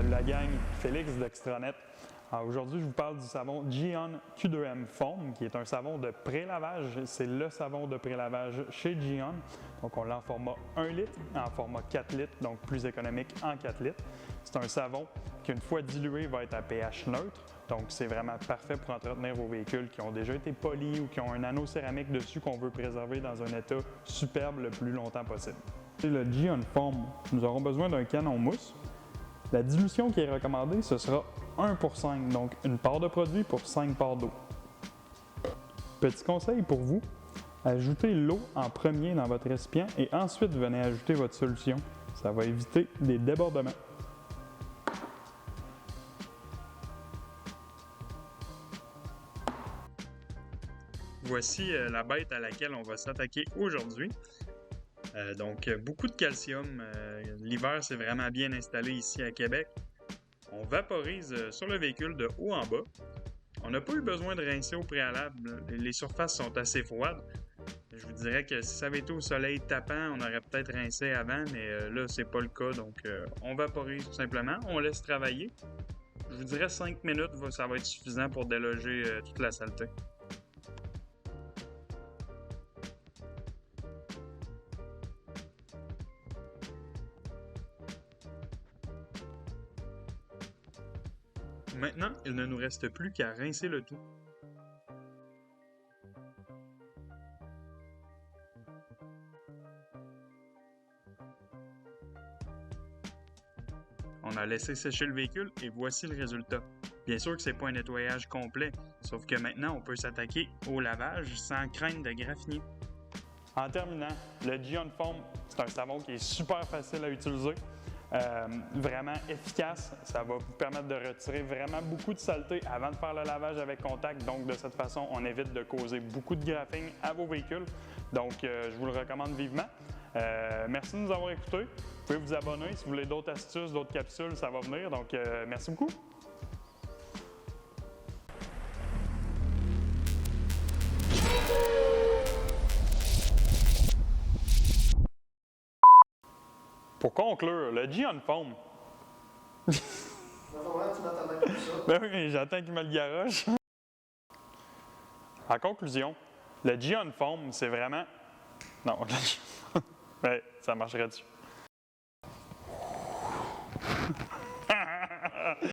Salut la gang, Félix d'Extranet. Aujourd'hui, je vous parle du savon Geon Q2M Foam, qui est un savon de pré-lavage. C'est le savon de pré-lavage chez Geon. Donc, on l'a en format 1 litre, en format 4 litres, donc plus économique en 4 litres. C'est un savon qui, une fois dilué, va être à pH neutre. Donc, c'est vraiment parfait pour entretenir vos véhicules qui ont déjà été polis ou qui ont un anneau céramique dessus qu'on veut préserver dans un état superbe le plus longtemps possible. Le Geon Foam, nous aurons besoin d'un canon mousse. La dilution qui est recommandée, ce sera 1 pour 5, donc une part de produit pour 5 parts d'eau. Petit conseil pour vous, ajoutez l'eau en premier dans votre récipient et ensuite venez ajouter votre solution. Ça va éviter des débordements. Voici la bête à laquelle on va s'attaquer aujourd'hui. Donc, beaucoup de calcium. L'hiver, c'est vraiment bien installé ici à Québec. On vaporise sur le véhicule de haut en bas. On n'a pas eu besoin de rincer au préalable. Les surfaces sont assez froides. Je vous dirais que si ça avait été au soleil tapant, on aurait peut-être rincé avant, mais là, c'est pas le cas. Donc, on vaporise tout simplement. On laisse travailler. Je vous dirais 5 minutes, ça va être suffisant pour déloger toute la saleté. Maintenant, il ne nous reste plus qu'à rincer le tout. On a laissé sécher le véhicule et voici le résultat. Bien sûr que ce n'est pas un nettoyage complet, sauf que maintenant on peut s'attaquer au lavage sans crainte de graffiner. En terminant, le Geon Foam, c'est un savon qui est super facile à utiliser. Vraiment efficace, ça va vous permettre de retirer vraiment beaucoup de saleté avant de faire le lavage avec contact, donc de cette façon on évite de causer beaucoup de graphing à vos véhicules, donc je vous le recommande vivement. Merci de nous avoir écoutés, vous pouvez vous abonner si vous voulez d'autres astuces, d'autres capsules, ça va venir, donc merci beaucoup. Pour conclure, le Geon Foam. Tu m'attendais comme ça. Ben oui, j'attends qu'il me le garoche. En conclusion, le Geon Foam, c'est vraiment... Non, ben, ça marcherait dessus.